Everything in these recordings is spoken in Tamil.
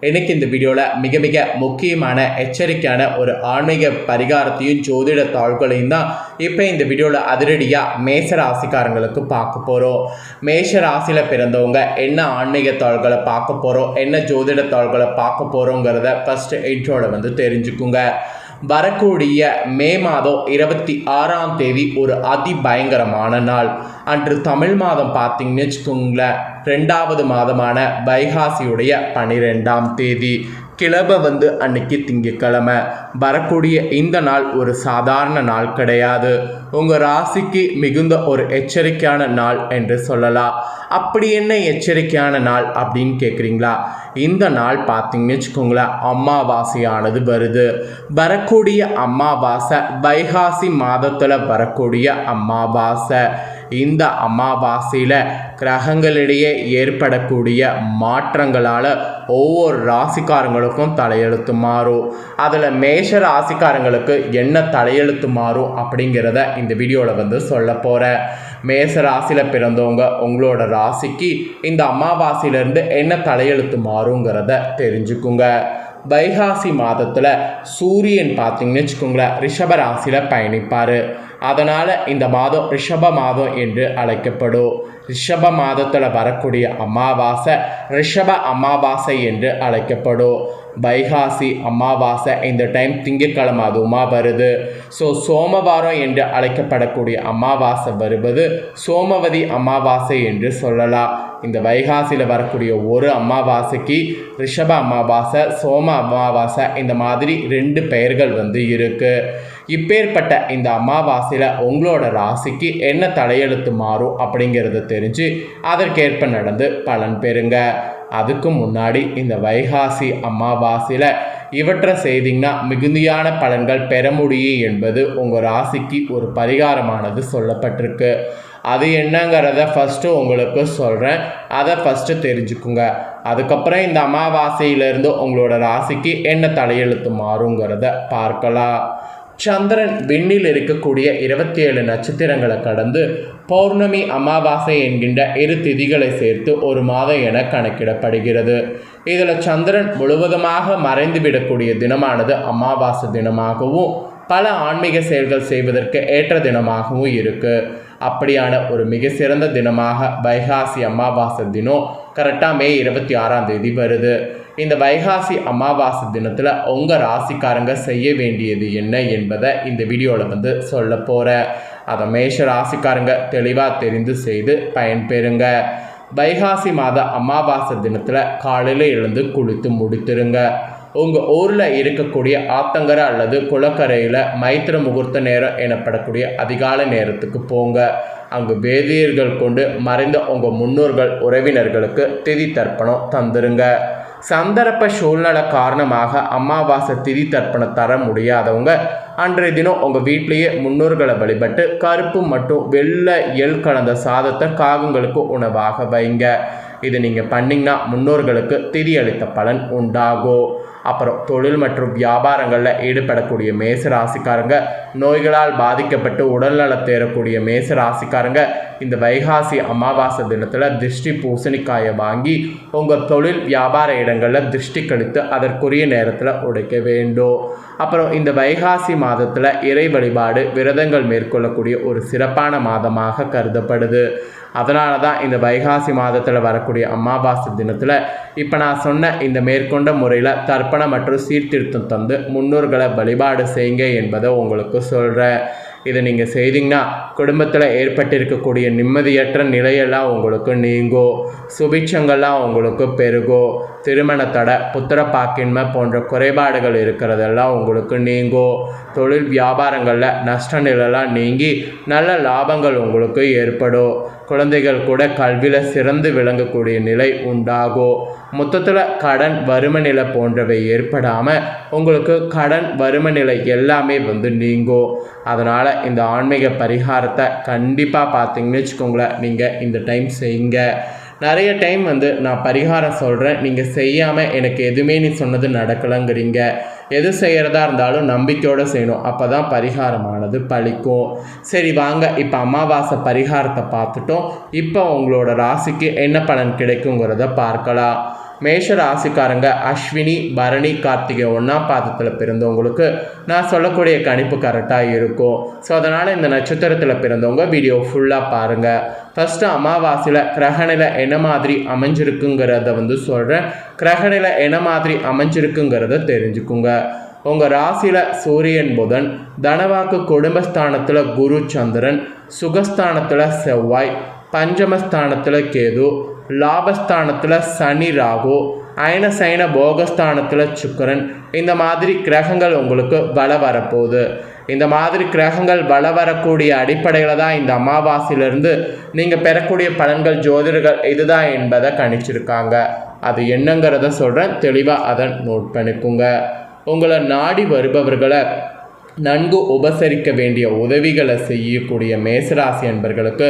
இன்னைக்கு இந்த வீடியோவில் மிக மிக முக்கியமான எச்சரிக்கையான ஒரு ஆன்மீக பரிகாரத்தையும் ஜோதிட தாள்களையும் தான் இப்போ இந்த வீடியோவில் அதிரடியாக மேஷ ராசிக்காரங்களுக்கு பார்க்க போகிறோம். மேஷ ராசியில் பிறந்தவங்க என்ன ஆன்மீக தாள்களை பார்க்க போகிறோம், என்ன ஜோதிட தாள்களை பார்க்க போகிறோங்கிறத ஃபஸ்ட்டு இன்ட்ரோட தெரிஞ்சுக்குங்க. வரக்கூடிய மே மாதம் 26ஆம் தேதி ஒரு அதிபயங்கரமான நாள். அன்று தமிழ் மாதம் பார்த்தீங்கன்னு வச்சுக்கோங்களேன், 2வது மாதமான வைகாசியுடைய 12ஆம் தேதி. கிழமை அன்னைக்கு திங்கட்கிழமை. வரக்கூடிய இந்த நாள் ஒரு சாதாரண நாள் கிடையாது. உங்கள் ராசிக்கு மிகுந்த ஒரு எச்சரிக்கையான நாள் என்று சொல்லலாம். அப்படி என்ன எச்சரிக்கையான நாள் அப்படின்னு கேட்குறீங்களா? இந்த நாள் பார்த்தீங்கன்னு வச்சுக்கோங்களேன், அமாவாசையானது வருது. வரக்கூடிய அமாவாசை வைகாசி மாதத்தில் வரக்கூடிய அமாவாசை. இந்த அமாவாசையில் கிரகங்களிடையே ஏற்படக்கூடிய மாற்றங்களால் ஒவ்வொரு ராசிக்காரங்களுக்கும் தலையெழுத்து மாறும். அதில் மேஷ ராசிக்காரங்களுக்கு என்ன தலையெழுத்து மாறும் அப்படிங்கிறத இந்த வீடியோவில் சொல்ல போகிறேன். மேஷ ராசியில் பிறந்தவங்க உங்களோட ராசிக்கு இந்த அமாவாசையிலேருந்து என்ன தலையெழுத்து மாறுங்கிறத தெரிஞ்சுக்குங்க. வைகாசி மாதத்தில் சூரியன் பார்த்தீங்கன்னு வச்சுக்கோங்களேன், ரிஷப ராசியில் பயணிப்பார். அதனால் இந்த மாதம் ரிஷப மாதம் என்று அழைக்கப்படும். ரிஷப மாதத்தில் வரக்கூடிய அமாவாசை ரிஷப அமாவாசை என்று அழைக்கப்படும். வைகாசி அமாவாசை இந்த டைம் திங்கட்கிழமை அதுவுமா வருது. ஸோ சோமவாரம் என்று அழைக்கப்படக்கூடிய அமாவாசை வருவது சோமவதி அமாவாசை என்று சொல்லலாம். இந்த வைகாசியில் வரக்கூடிய ஒரு அமாவாசைக்கு ரிஷப அமாவாசை, சோம அமாவாசை, இந்த மாதிரி 2 பெயர்கள் இருக்குது. இப்பேற்பட்ட இந்த அமாவாசையில் உங்களோட ராசிக்கு என்ன தலையெழுத்து மாறும் அப்படிங்கிறத தெரிஞ்சு அதற்கேற்ப நடந்து பலன் பெறுங்க. அதுக்கு முன்னாடி இந்த வைகாசி அமாவாசையில் இவற்றை செய்திங்கன்னா மிகுதியான பலன்கள் பெற முடியும் என்பது உங்கள் ராசிக்கு ஒரு பரிகாரமானது சொல்லப்பட்டிருக்கு. அது என்னங்கிறத ஃபஸ்ட்டு உங்களுக்கு சொல்கிறேன், அதை ஃபஸ்ட்டு தெரிஞ்சுக்குங்க. அதுக்கப்புறம் இந்த அமாவாசையிலேருந்து உங்களோட ராசிக்கு என்ன தலையெழுத்து மாறுங்கிறத பார்க்கலாம். சந்திரன் விண்ணில் இருக்கக்கூடிய 27 நட்சத்திரங்களை கடந்து பௌர்ணமி அமாவாசை என்கின்ற 2 திதிகளை சேர்த்து ஒரு மாதம் என கணக்கிடப்படுகிறது. இதில் சந்திரன் முழுவதுமாக மறைந்துவிடக்கூடிய தினமானது அமாவாசை தினமாகவும் பல ஆன்மீக செயல்கள் செய்வதற்கு ஏற்ற தினமாகவும் இருக்குது. அப்படியான ஒரு மிக சிறந்த தினமாக வைகாசி அமாவாசை தினம் கரெக்டாக மே 26ஆம் தேதி வருது. இந்த வைகாசி அமாவாசை தினத்தில் உங்கள் ராசிக்காரங்க செய்ய வேண்டியது என்ன என்பதை இந்த வீடியோவில் சொல்ல போகிறேன். அதை மேஷ ராசிக்காரங்க தெளிவாக தெரிந்து செய்து பயன்பெறுங்க. வைகாசி மாத அமாவாசை தினத்தில் காலையில் எழுந்து குளித்து முடித்துருங்க. உங்கள் ஊரில் இருக்கக்கூடிய ஆத்தங்கரை அல்லது குளக்கரையில் மைத்திர முகூர்த்த நேரம் எனப்படக்கூடிய அதிகாலை நேரத்துக்கு போங்க. அங்கு வேதியர்கள் கொண்டு மறைந்த உங்கள் முன்னோர்கள் உறவினர்களுக்கு திதி தர்ப்பணம் தந்துருங்க. சந்தர்ப்ப சூழ்நிலை காரணமாக அமாவாசை திதி தர்ப்பணம் தர முடியாதவங்க அன்றைய தினம் உங்கள் வீட்டிலேயே முன்னோர்களை வழிபட்டு கருப்பு மற்றும் வெள்ளை எள் கலந்த சாதத்தை காகங்களுக்கு உணவாக வைங்க. இது நீங்கள் பண்ணிங்கன்னா முன்னோர்களுக்கு திதி அளித்த பலன் உண்டாகும். அப்புறம் தொழில் மற்றும் வியாபாரங்களில் ஈடுபடக்கூடிய மேச ராசிக்காரங்க, நோய்களால் பாதிக்கப்பட்டு உடல்நலம் தேரக்கூடிய மேச ராசிக்காரங்க இந்த வைகாசி அமாவாசை தினத்தில் திருஷ்டி பூசணிக்காயை வாங்கி உங்கள் தொழில் வியாபார இடங்களில் திருஷ்டி கழித்து அதற்குரிய நேரத்தில் உடைக்க வேண்டும். அப்புறம் இந்த வைகாசி மாதத்தில் இறை வழிபாடு விரதங்கள் மேற்கொள்ளக்கூடிய ஒரு சிறப்பான மாதமாக கருதப்படுது. அதனால தான் இந்த வைகாசி மாதத்தில் வரக்கூடிய அமாவாசை தினத்தில் இப்போ நான் சொன்ன இந்த மேற்கொண்ட முறையில் தர்ப்பணம் மற்றும் சீர்திருத்தம் தந்து முன்னோர்களை வழிபாடு செய்யுங்க என்பதை உங்களுக்கு சொல்கிறேன். இதை நீங்கள் செய்தீங்கன்னா குடும்பத்தில் ஏற்பட்டிருக்கக்கூடிய நிம்மதியற்ற நிலையெல்லாம் உங்களுக்கு நீங்கும். சுபிட்சங்கள்லாம் உங்களுக்கு பெருகும். திருமண தடை, புத்திர பாக்கின்மை போன்ற குறைபாடுகள் இருக்கிறதெல்லாம் உங்களுக்கு நீங்கும். தொழில் வியாபாரங்களில் நஷ்ட நிலையெல்லாம் நீங்கி நல்ல லாபங்கள் உங்களுக்கு ஏற்படும். குழந்தைகள் கூட கல்வியில் சிறந்து விளங்கக்கூடிய நிலை உண்டாகும். மொத்தத்தில் கடன் வறுமை நிலை போன்றவை ஏற்படாமல் உங்களுக்கு கடன் வறுமை நிலை எல்லாமே நீங்கும். அதனால் இந்த ஆன்மீக பரிகாரத்தை கண்டிப்பாக பார்த்தீங்கன்னு வச்சுக்கோங்களேன், நீங்கள் இந்த டைம் செய்யுங்க. நிறைய டைம் நான் பரிகாரம் சொல்கிறேன், நீங்கள் செய்யாமல் எனக்கு எதுவுமே நீ சொன்னது நடக்கலைங்கிறீங்க. எது செய்கிறதா இருந்தாலும் நம்பிக்கையோடு செய்யணும், அப்போ தான் பரிகாரமானது பலிக்கும். சரி வாங்க, இப்போ அமாவாசை பரிகாரத்தை பார்த்துட்டோம். இப்போ உங்களோட ராசிக்கு என்ன பலன் கிடைக்குங்கிறத பார்க்கலாம். மேஷ ராசிக்காரங்க அஸ்வினி பரணி கார்த்திகை 1ஆம் பாதத்தில் பிறந்தவங்களுக்கு நான் சொல்லக்கூடிய கணிப்பு கரெக்டாக இருக்கும். ஸோ அதனால் இந்த நட்சத்திரத்தில் பிறந்தவங்க வீடியோ ஃபுல்லாக பாருங்கள். ஃபஸ்ட்டு அமாவாசையில் கிரகநிலை என்ன மாதிரி அமைஞ்சிருக்குங்கிறத சொல்கிறேன். கிரகநிலை என்ன மாதிரி அமைஞ்சிருக்குங்கிறத தெரிஞ்சுக்குங்க. உங்கள் ராசியில் சூரியன் புதன், தனவாக்கு குடும்பஸ்தானத்தில் குரு சந்திரன், சுகஸ்தானத்தில் செவ்வாய், பஞ்சமஸ்தானத்தில் கேது, லாபஸ்தானத்தில் சனி ராகு, அயனசைன போகஸ்தானத்தில் சுக்கிரன், இந்த மாதிரி கிரகங்கள் உங்களுக்கு பல வரப்போகுது. இந்த மாதிரி கிரகங்கள் பல வரக்கூடிய அடிப்படையில் தான் இந்த அமாவாசையிலிருந்து நீங்கள் பெறக்கூடிய பலன்கள் ஜோதிடர்கள் இதுதான் என்பதை கணிச்சிருக்காங்க. அது என்னங்கிறத சொல்கிறேன், தெளிவாக அதை நோட் பண்ணிக்கோங்க. உங்களை நாடி வருபவர்களை நன்கு உபசரிக்க வேண்டிய உதவிகளை செய்யக்கூடிய மேசராசி என்பர்களுக்கு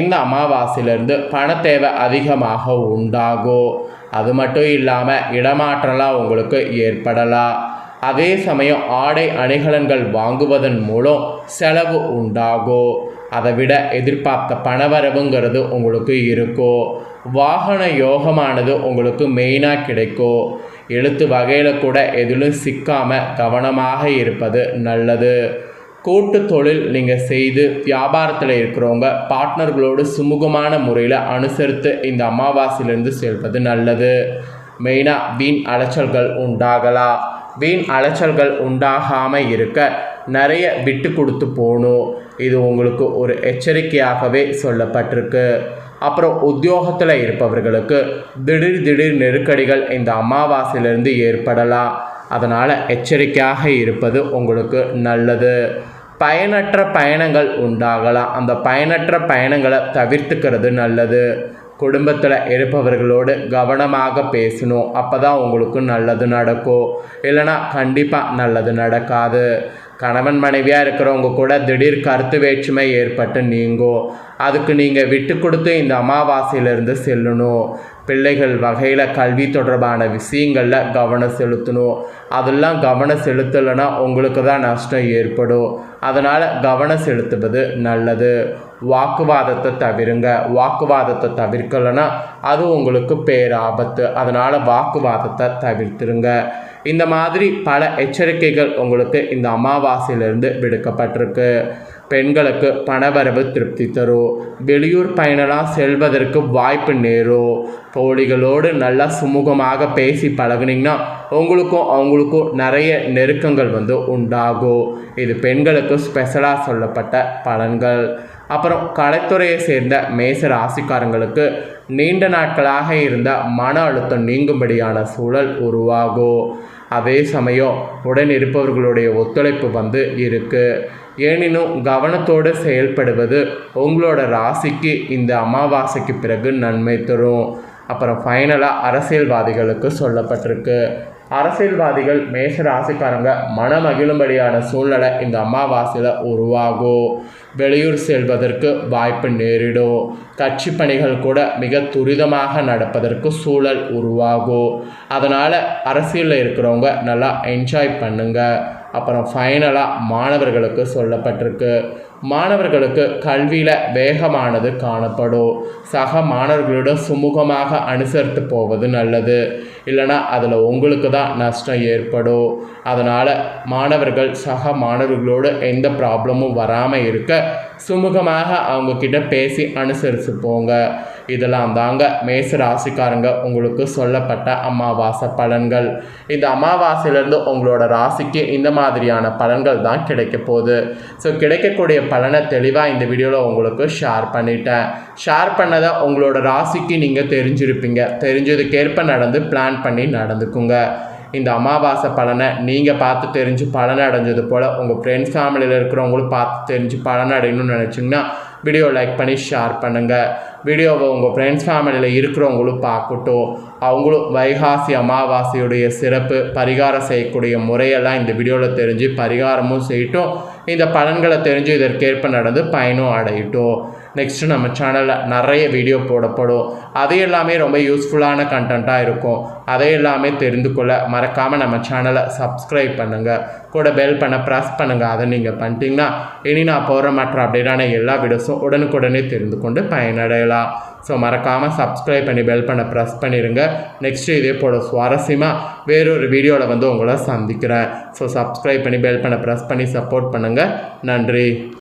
இந்த அமாவாசையிலிருந்து பண தேவை அதிகமாக உண்டாகும். அது மட்டும் இல்லாமல் இடமாற்றலாம் உங்களுக்கு ஏற்படலாம். அதே சமயம் ஆடை அணிகலன்கள் வாங்குவதன் மூலம் செலவு உண்டாகும். அதை விட எதிர்பார்த்த பணவரவுங்கிறது உங்களுக்கு இருக்கும். வாகன யோகமானது உங்களுக்கு மெயினாக கிடைக்கும். எழுத்து வகையில் கூட எதிலும் சிக்காமல் கவனமாக இருப்பது நல்லது. கூட்டு தொழில் நீங்கள் செய்து வியாபாரத்தில் இருக்கிறவங்க பார்ட்னர்களோடு சுமூகமான முறையில் அனுசரித்து இந்த அமாவாசையிலிருந்து செல்வது நல்லது. மெயினாக வீண் அலைச்சல்கள் உண்டாகலாம். வீண் அலைச்சல்கள் உண்டாகாமல் இருக்க நிறைய விட்டு கொடுத்து போகணும். இது உங்களுக்கு ஒரு எச்சரிக்கையாகவே சொல்லப்பட்டிருக்கு. அப்புறம் உத்தியோகத்தில் இருப்பவர்களுக்கு திடீர் நெருக்கடிகள் இந்த அமாவாசையிலிருந்து ஏற்படலாம். அதனால் எச்சரிக்கையாக இருப்பது உங்களுக்கு நல்லது. பயனற்ற பயணங்கள் உண்டாகலாம். அந்த பயனற்ற பயணங்களை தவிர்த்துக்கிறது நல்லது. குடும்பத்தில் இருப்பவர்களோடு கவனமாக பேசணும். அப்போ தான் உங்களுக்கு நல்லது நடக்கும். இல்லைனா கண்டிப்பாக நல்லது நடக்காது. கணவன் மனைவியாக இருக்கிறவங்க கூட திடீர் கருத்து வேற்றுமை ஏற்பட்டு நீங்கும். அதுக்கு நீங்கள் விட்டு கொடுத்து இந்த அமாவாசையிலிருந்து செல்லணும். பிள்ளைகள் வகையில் கல்வி தொடர்பான விஷயங்களில் கவனம் செலுத்தணும். அதெல்லாம் கவனம் செலுத்தலைன்னா உங்களுக்கு தான் நஷ்டம் ஏற்படும். அதனால் கவனம் செலுத்துவது நல்லது. வாக்குவாதத்தை தவிருங்க. வாக்குவாதத்தை தவிர்க்கலைன்னா அது உங்களுக்கு பேராபத்து. அதனால் வாக்குவாதத்தை தவிர்த்துருங்க. இந்த மாதிரி பல எச்சரிக்கைகள் உங்களுக்கு இந்த அமாவாசையிலிருந்து விடுக்கப்பட்டிருக்கு. பெண்களுக்கு பணவரவு திருப்தி தரும். வெளியூர் பயணலாம் செல்வதற்கு வாய்ப்பு நேரும். தோழிகளோடு நல்லா சுமூகமாக பேசி பழகுனீங்கன்னா உங்களுக்கும் அவங்களுக்கும் நிறைய நெருக்கங்கள் உண்டாகும். இது பெண்களுக்கு ஸ்பெஷலாக சொல்லப்பட்ட பலன்கள். அப்புறம் கலைத்துறையை சேர்ந்த மேச ராசிக்காரங்களுக்கு நீண்ட நாட்களாக இருந்த மன அழுத்தம் நீங்கும்படியான சூழல் உருவாகும். அதே சமயம் உடன் இருப்பவர்களுடைய ஒத்துழைப்பு இருக்குது. எனினும் கவனத்தோடு செயல்படுவது உங்களோட ராசிக்கு இந்த அமாவாசைக்கு பிறகு நன்மை தரும். அப்புறம் ஃபைனலாக அரசியல்வாதிகளுக்கு சொல்லப்பட்டிருக்கு. அரசியல்வாதிகள் மேஷ ராசிக்காரங்க மனமகிழும்படியான சூழ்நிலை இந்த அமாவாசையில் உருவாகும். வெளியூர் செல்வதற்கு வாய்ப்பு நேரிடும். கட்சி பணிகள் கூட மிக துரிதமாக நடப்பதற்கு சூழல் உருவாகும். அதனால் அரசியலில் இருக்கிறவங்க நல்லா என்ஜாய் பண்ணுங்கள். அப்புறம் ஃபைனலாக மாணவர்களுக்கு சொல்லப்பட்டிருக்கு. மாணவர்களுக்கு கல்வியில் வேகமானது காணப்படும். சக மாணவர்களுடன் சுமூகமாக அனுசரித்து போவது நல்லது. இல்லைனா அதில் உங்களுக்கு தான் நஷ்டம் ஏற்படும். அதனால் மாணவர்கள் சக மாணவர்களோடு எந்த ப்ராப்ளமும் வராமல் இருக்க சுமூகமாக அவங்கக்கிட்ட பேசி அனுசரித்து போங்க. இதெல்லாம் தாங்க மேச ராசிக்காரங்க உங்களுக்கு சொல்லப்பட்ட அமாவாசை பலன்கள். இந்த அமாவாசையிலேருந்து உங்களோட ராசிக்கு இந்த மாதிரியான பலன்கள் தான் கிடைக்க போகுது. ஸோ கிடைக்கக்கூடிய பலனை தெளிவாக இந்த வீடியோவில் உங்களுக்கு ஷேர் பண்ணிட்டேன். ஷேர் பண்ணதை உங்களோட ராசிக்கு நீங்கள் தெரிஞ்சிருப்பீங்க. தெரிஞ்சதுக்கேற்ப நடந்து பிளான் பண்ணி நடந்துக்குங்க. இந்த அமாவாசை பலனை நீங்கள் பார்த்து தெரிஞ்சு பலன் அடைஞ்சது போல் உங்கள் ஃப்ரெண்ட்ஸ் ஃபேமிலியில் இருக்கிறவங்களும் பார்த்து தெரிஞ்சு பலன் அடையணும்னு நினச்சிங்கன்னா வீடியோ லைக் பண்ணி ஷேர் பண்ணுங்கள். வீடியோவை உங்கள் ஃப்ரெண்ட்ஸ் ஃபேமிலியில் இருக்கிறவங்களும் பார்க்கட்டும். அவங்களும் வைகாசி அமாவாசையுடைய சிறப்பு பரிகாரம் செய்யக்கூடிய முறையெல்லாம் இந்த வீடியோவில் தெரிஞ்சு பரிகாரமும் செய்யட்டும். இந்த பலன்களை தெரிஞ்சு இதற்கேற்ப நடந்து பயனும் அடையட்டும். நெக்ஸ்ட்டு நம்ம சேனலில் நிறைய வீடியோ போடப்படும். அது எல்லாமே ரொம்ப யூஸ்ஃபுல்லான கண்டென்ட்டாக இருக்கும். அதை எல்லாமே தெரிந்து கொள்ள மறக்காமல் நம்ம சேனலை சப்ஸ்கிரைப் பண்ணுங்கள். கூட பெல் பண்ண ப்ரெஸ் பண்ணுங்கள். அதை நீங்கள் பண்ணிட்டீங்கன்னா இனி நான் போகிற மற்ற அப்டேட்டான எல்லா வீடியோஸும் உடனுக்குடனே தெரிந்து கொண்டு பயனடையலாம். செய்யலாம். ஸோ மறக்காமல் சப்ஸ்கிரைப் பண்ணி பெல் பண்ண ப்ரெஸ் பண்ணிடுங்க. நெக்ஸ்ட்டு இதே போல் சுவாரஸ்யமாக வேறொரு வீடியோவில் வந்து உங்களை சந்திக்கிறேன். ஸோ சப்ஸ்கிரைப் பண்ணி பெல் பண்ண ப்ரெஸ் பண்ணி சப்போர்ட் பண்ணுங்கள். நன்றி.